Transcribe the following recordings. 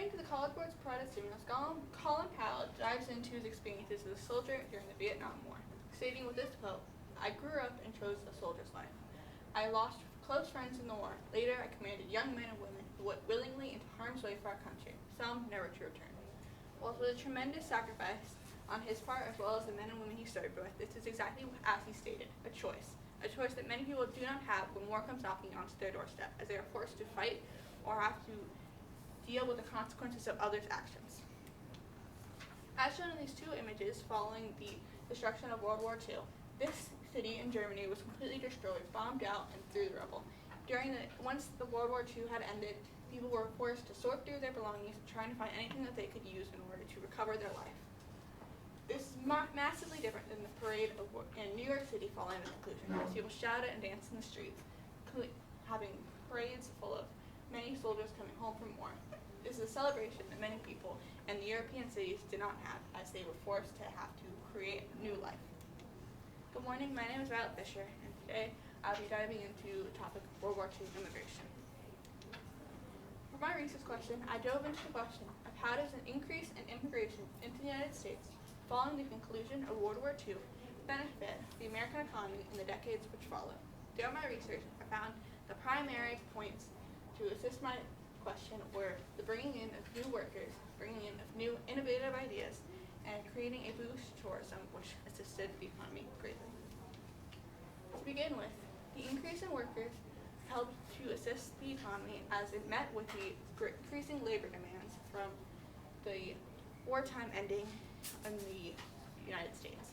According to the College Board's Pride Stimulus, Colin Powell dives into his experiences as a soldier during the Vietnam War, stating with this quote, "I grew up and chose a soldier's life. I lost close friends in the war. Later, I commanded young men and women who went willingly into harm's way for our country, some never to return." While it was a tremendous sacrifice on his part as well as the men and women he served with, this is exactly as he stated, a choice. A choice that many people do not have when war comes knocking onto their doorstep, as they are forced to fight or have to deal with the consequences of others' actions. As shown in these two images following the destruction of World War II, this city in Germany was completely destroyed, bombed out, and through the rubble. Once the World War II had ended, people were forced to sort through their belongings, trying to find anything that they could use in order to recover their life. This is massively different than the parade in New York City following the conclusion, as people shouted and danced in the streets, having parades full of many soldiers coming home from war. This is a celebration that many people in the European cities did not have, as they were forced to have to create a new life. Good morning, my name is Violet Fisher, and today I'll be diving into the topic of World War II immigration. For my research question, I dove into the question of how does an increase in immigration into the United States following the conclusion of World War II benefit the American economy in the decades which followed. Throughout my research, I found the primary points to assist my question were the bringing in of new workers, bringing in of new innovative ideas, and creating a boost to tourism which assisted the economy greatly. To begin with, the increase in workers helped to assist the economy as it met with the increasing labor demands from the wartime ending in the United States.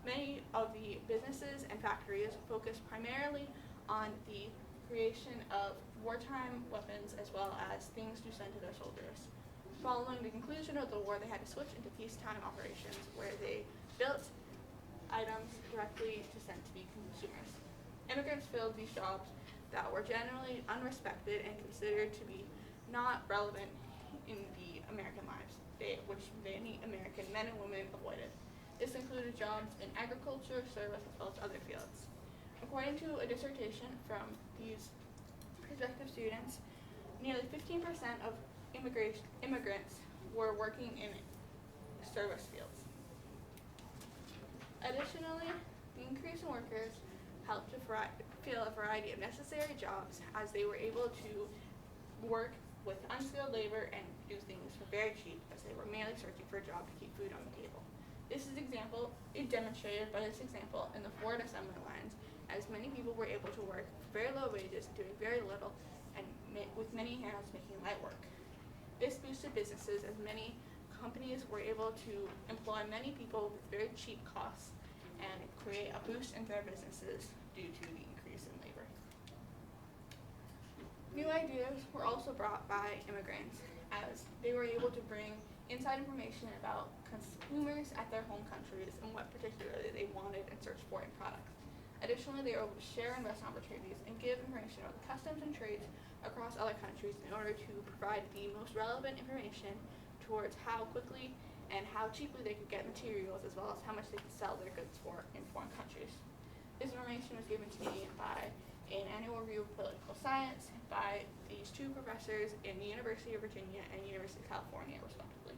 Many of the businesses and factories focused primarily on the creation of wartime weapons as well as things to send to their soldiers. Following the conclusion of the war, they had to switch into peacetime operations where they built items directly to send to the consumers. Immigrants filled these jobs that were generally unrespected and considered to be not relevant in the American lives, which many American men and women avoided. This included jobs in agriculture, service, as well as other fields. According to a dissertation from these prospective students, nearly 15% of immigrants were working in service fields. Additionally, the increase in workers helped to fill a variety of necessary jobs as they were able to work with unskilled labor and do things for very cheap as they were mainly searching for a job to keep food on the table. This is demonstrated by this example in the Ford assembly lines, as many people were able to work for very low wages, doing very little, and with many hands making light work. This boosted businesses as many companies were able to employ many people with very cheap costs and create a boost in their businesses due to the increase in labor. New ideas were also brought by immigrants as they were able to bring inside information about consumers at their home countries and what particularly they wanted and searched for in products. Additionally, they were able to share investment opportunities and give information about the customs and trades across other countries in order to provide the most relevant information towards how quickly and how cheaply they could get materials as well as how much they could sell their goods for in foreign countries. This information was given to me by an annual review of political science by these two professors in the University of Virginia and University of California, respectively.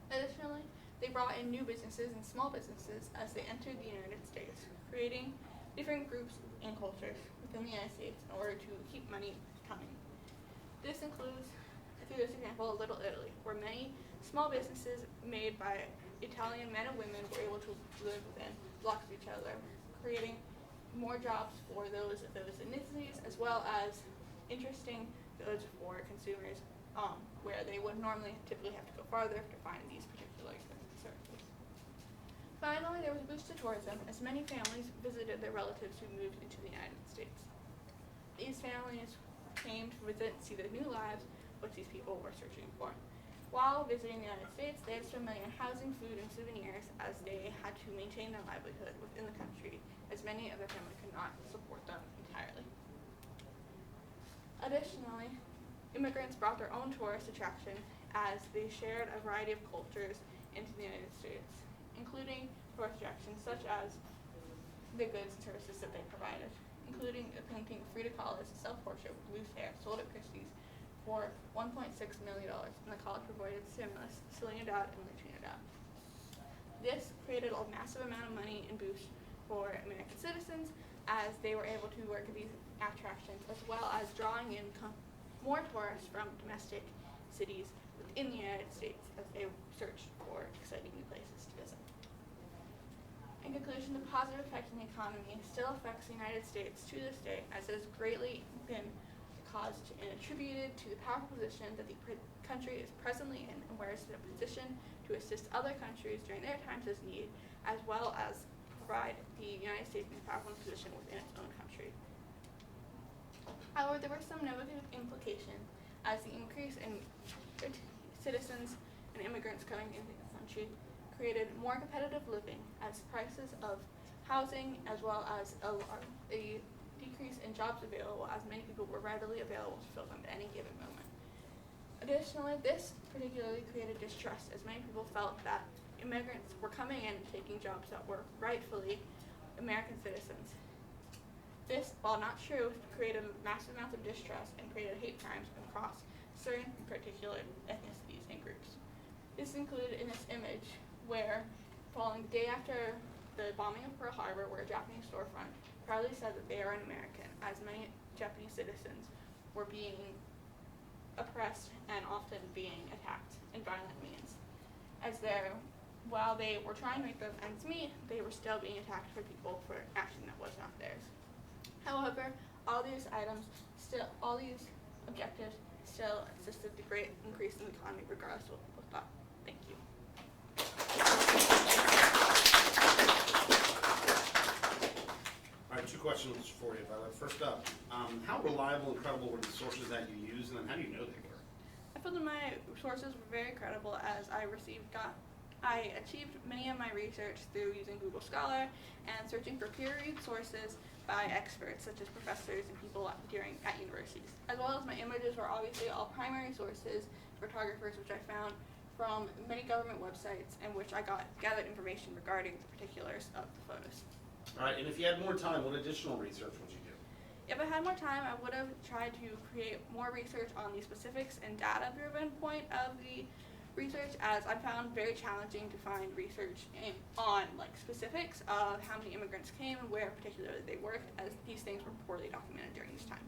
Additionally, they brought in new businesses and small businesses as they entered the United States, creating different groups and cultures within the United States in order to keep money coming. This includes, through this example, Little Italy, where many small businesses made by Italian men and women were able to live within blocks of each other, creating more jobs for those ethnicities as well as interesting goods for consumers where they would normally typically have to go farther to find these particular services. Finally, there was a boost to tourism as many families visited their relatives who moved into the United States. These families came to visit and see the new lives which these people were searching for. While visiting the United States, they had to spend money on housing, food, and souvenirs as they had to maintain their livelihood within the country, as many of their family could not support them entirely. Additionally, immigrants brought their own tourist attraction as they shared a variety of cultures into the United States, including tourist attractions such as the goods and services that they provided, including a painting of Frida Kahlo's self-portrait with loose hair sold at Christie's for $1.6 million, and the college provided stimulus, Trinidad and Trinidad. This created a massive amount of money and boost for American citizens as they were able to work at these attractions, as well as drawing in more tourists from domestic cities within the United States as they searched for exciting new places to visit. In conclusion, the positive effect on the economy still affects the United States to this day, as it has greatly been caused and attributed to the powerful position that the country is presently in, and where it's in a position to assist other countries during their times of need, as well as provide the United States in a powerful position within its own country. However, there were some negative implications as the increase in citizens and immigrants coming into the country created more competitive living as prices of housing, as well as a decrease in jobs available, as many people were readily available to fill them at any given moment. Additionally, this particularly created distrust as many people felt that immigrants were coming in and taking jobs that were rightfully American citizens. This, while not true, created massive amounts of distrust and created hate crimes across certain particular ethnicities and groups. This included in this image where, following the day after the bombing of Pearl Harbor, where a Japanese storefront proudly said that they are an American, as many Japanese citizens were being oppressed and often being attacked in violent means. While they were trying to make those ends meet, they were still being attacked for people for action that was not theirs. However, all these objectives still assisted the great increase in the economy regardless of what people thought. Thank you. All right, 2 questions for you, Violet. First up, how reliable and credible were the sources that you used, and then how do you know they were? I feel that my sources were very credible as I achieved many of my research through using Google Scholar and searching for peer-reviewed sources by experts such as professors and people at universities. As well as my images were obviously all primary sources, photographers, which I found from many government websites in which I gathered information regarding the particulars of the photos. All right, and if you had more time, what additional research would you do? If I had more time, I would have tried to create more research on the specifics and data-driven point of the research, as I found very challenging to find research on specifics of how many immigrants came and where particularly they worked, as these things were poorly documented during this time.